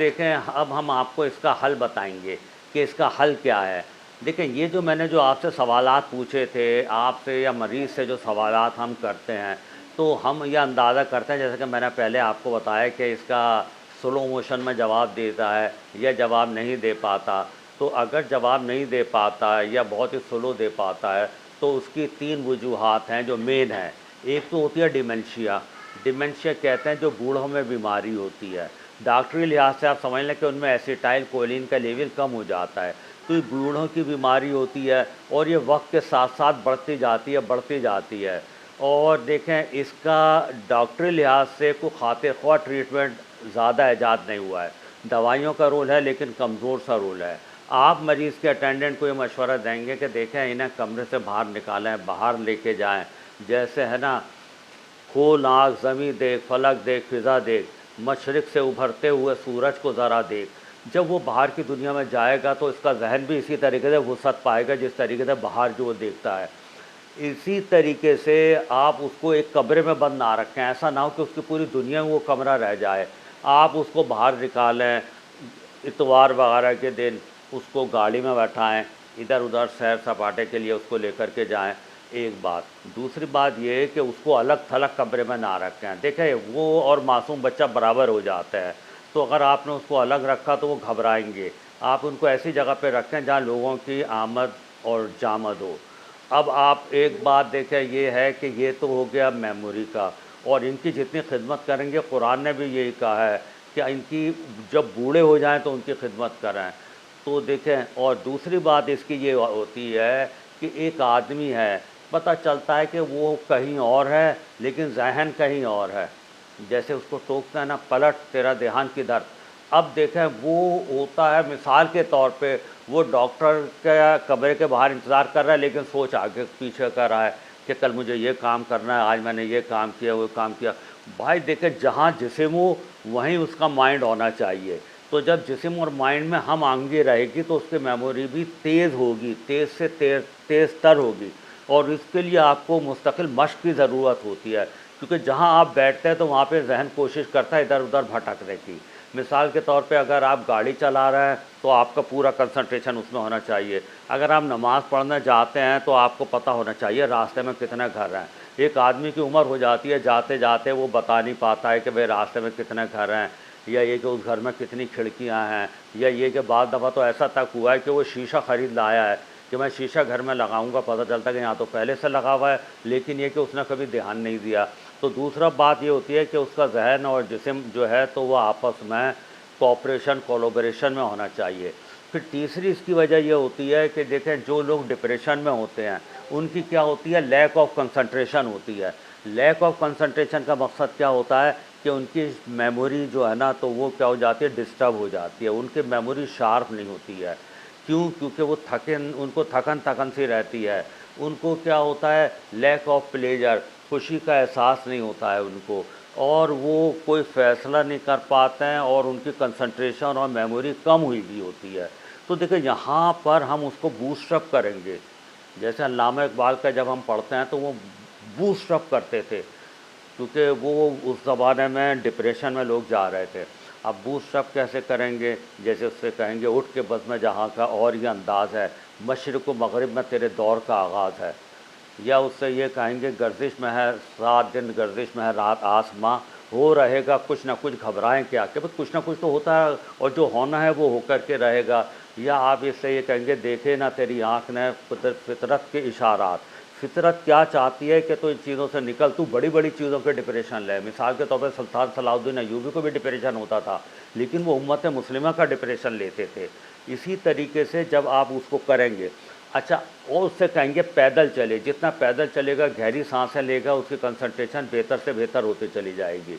देखें, अब हम आपको इसका हल बताएँगे कि इसका हल क्या है। देखें, ये जो मैंने जो आपसे सवालात पूछे थे, आपसे या मरीज़ से जो सवालात हम करते हैं, तो हम ये अंदाज़ा करते हैं, जैसे कि मैंने पहले आपको बताया कि इसका स्लो मोशन में जवाब देता है या जवाब नहीं दे पाता। तो अगर जवाब नहीं दे पाता है या बहुत ही स्लो दे पाता है, तो उसकी 3 वजूहात हैं जो मेन हैं। एक तो होती है डिमेंशिया। डिमेंशिया कहते हैं जो बूढ़ों में बीमारी होती है। डॉक्टरी लिहाज से आप समझ लें कि उनमें एसिटाइल कोलिन का लेवल कम हो जाता है। तो ये बूढ़ों की बीमारी होती है और ये वक्त के साथ साथ बढ़ती जाती है। और देखें, इसका डॉक्टरी लिहाज से कोई खातिर ख्वाह ट्रीटमेंट ज़्यादा ईजाद नहीं हुआ है। दवाइयों का रोल है लेकिन कमज़ोर सा रोल है। आप मरीज़ के अटेंडेंट को ये मशवरा देंगे कि देखें, इन्हें कमरे से बाहर निकालें, बाहर लेके जाएं। जैसे है ना, खोल आँख, ज़मीं देख, फलक देख, फ़िज़ा देख, मशरिक़ से उभरते हुए सूरज को ज़रा देख। जब वो बाहर की दुनिया में जाएगा तो इसका ज़हन भी इसी तरीके से वुसअत पाएगा जिस तरीके से बाहर जो वो देखता है। इसी तरीके से आप उसको एक कमरे में बंद ना रखें, ऐसा ना हो कि उसकी पूरी दुनिया में वो कमरा रह जाए। आप उसको बाहर निकालें, इतवार वगैरह के दिन उसको गाड़ी में बैठाएँ, इधर-उधर सैर-सपाटे के लिए उसको लेकर के जाएँ, एक बात। दूसरी बात ये है कि उसको अलग-थलग कमरे में ना रखें। देखें, वो और मासूम बच्चा बराबर हो जाते हैं, तो अगर आपने उसको अलग रखा तो वो घबराएँगे। आप उनको ऐसी जगह पे रखें जहाँ लोगों की आमद और जामद हो। अब आप एक बात देखें, ये है कि ये तो हो गया मेमोरी का, और इनकी जितनी खिदमत करेंगे, कुरान ने भी यही कहा है कि इनकी जब बूढ़े हो जाएँ तो उनकी खिदमत करें। तो देखें, और दूसरी बात इसकी ये होती है कि एक आदमी है, पता चलता है कि वो कहीं और है लेकिन ज़हन कहीं और है। जैसे उसको टोकते हैं ना, पलट तेरा ध्यान किधर। अब देखें, वो होता है मिसाल के तौर पे, वो डॉक्टर के कमरे के बाहर इंतज़ार कर रहा है लेकिन सोच आगे पीछे कर रहा है कि कल मुझे ये काम करना है, आज मैंने ये काम किया, वो काम किया। भाई देखें, जहाँ जिस्म हो वहीं उसका माइंड होना चाहिए। तो जब जिस्म और माइंड में हम आंगे रहेगी तो उसकी मेमोरी भी तेज़ होगी, तेज़ से तेज़ तर होगी। और इसके लिए आपको मुस्तकिल मश्क की ज़रूरत होती है, क्योंकि जहाँ आप बैठते हैं तो वहाँ पे ज़हन कोशिश करता है इधर-उधर भटकने की। मिसाल के तौर पे अगर आप गाड़ी चला रहे हैं तो आपका पूरा कंसंट्रेशन उसमें होना चाहिए। अगर आप नमाज़ पढ़ने जाते हैं तो आपको पता होना चाहिए रास्ते में कितने घर हैं। एक आदमी की उम्र हो जाती है, जाते-जाते वो बता नहीं पाता है कि भाई रास्ते में कितने घर हैं, या ये कि उस घर में कितनी खिड़कियाँ हैं, या ये कि बाद दफ़ा तो ऐसा तक हुआ है कि वो शीशा ख़रीद लाया है कि मैं शीशा घर में लगाऊंगा, पता चलता है कि यहाँ तो पहले से लगा हुआ है, लेकिन ये कि उसने कभी ध्यान नहीं दिया। तो दूसरा बात ये होती है कि उसका जहन और जिस्म जो है तो वह आपस में कोलैबोरेशन में होना चाहिए। फिर तीसरी इसकी वजह ये होती है कि देखें, जो लोग डिप्रेशन में होते हैं उनकी क्या होती है, लैक ऑफ कंसंट्रेशन होती है। लैक ऑफ कंसंट्रेशन का मकसद क्या होता है कि उनकी मेमोरी जो है ना, तो वो क्या हो जाती है, डिस्टर्ब हो जाती है, उनकी मेमोरी शार्प नहीं होती है। क्यों? क्योंकि वो उनको थकन सी रहती है। उनको क्या होता है, लैक ऑफ प्लेजर, खुशी का एहसास नहीं होता है उनको, और वो कोई फ़ैसला नहीं कर पाते हैं, और उनकी कंसंट्रेशन और मेमोरी कम हुई भी होती है। तो देखिए, यहाँ पर हम उसको बूस्ट अप करेंगे। जैसे अल्लामा इकबाल का जब हम पढ़ते हैं तो वो बूस्ट अप करते थे, क्योंकि वो उस ज़माने में डिप्रेशन में लोग जा रहे थे। अब बूस्ट अप कैसे करेंगे? जैसे उससे कहेंगे, उठ के बज़्म जहाँ का और ये अंदाज़ है, मशरिक़ व मग़रिब में तेरे दौर का आगाज़ है। या उससे ये कहेंगे, गर्दिश में है रात दिन, गर्दिश में है रात आसमां, हो रहेगा कुछ ना कुछ, घबराएं क्या, कि बस कुछ ना कुछ तो होता है और जो होना है वो होकर के रहेगा। या आप इससे ये कहेंगे, देखे ना तेरी आँख ने फितरत के इशारात। फितरत क्या चाहती है कि तो इन चीज़ों से निकल, तू बड़ी बड़ी चीज़ों के डिप्रेशन ले। मिसाल के तौर पर सुल्तान सलाहुद्दीन अय्यूबी को भी डिप्रेशन होता था, लेकिन वो उम्मत मुस्लिमा का डिप्रेशन लेते थे। इसी तरीके से जब आप उसको करेंगे, अच्छा, और उससे कहेंगे पैदल चले, जितना पैदल चलेगा, गहरी सांसें लेगा, उसकी कंसंट्रेशन बेहतर से बेहतर होती चली जाएगी।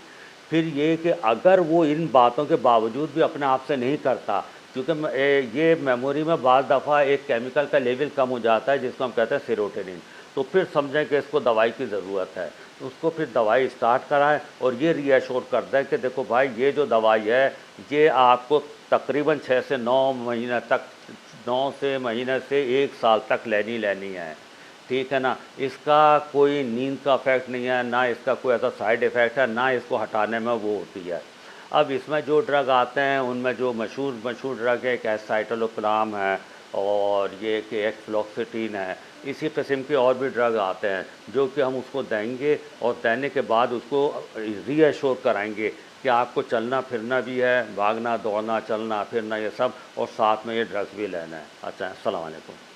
फिर ये कि अगर वो इन बातों के बावजूद भी अपने आप से नहीं करता, क्योंकि ये मेमोरी में बाज़ दफ़ा एक केमिकल का लेवल कम हो जाता है जिसको हम कहते हैं सेरोटोनिन, तो फिर समझें कि इसको दवाई की ज़रूरत है। उसको फिर दवाई स्टार्ट कराएं और ये रीअश्योर कर दें कि देखो भाई, ये जो दवाई है ये आपको तकरीबन 6 से 9 महीने तक, 9 से महीने से 1 साल तक लेनी है, ठीक है ना। इसका कोई नींद का इफ़ेक्ट नहीं है, ना इसका कोई ऐसा साइड इफ़ेक्ट है, ना इसको हटाने में वो होती है। अब इसमें जो ड्रग आते हैं उनमें जो मशहूर मशहूर ड्रग है, एक एसाइक्लोप्राम है और ये कि एक फ्लोक्सिटिन है। इसी किस्म के और भी ड्रग आते हैं जो कि हम उसको देंगे और देने के बाद उसको रीअश्योर कराएंगे कि आपको चलना फिरना भी है, भागना दौड़ना चलना फिरना ये सब, और साथ में ये ड्रग्स भी लेना है। अच्छा, अस्सलाम वालेकुम।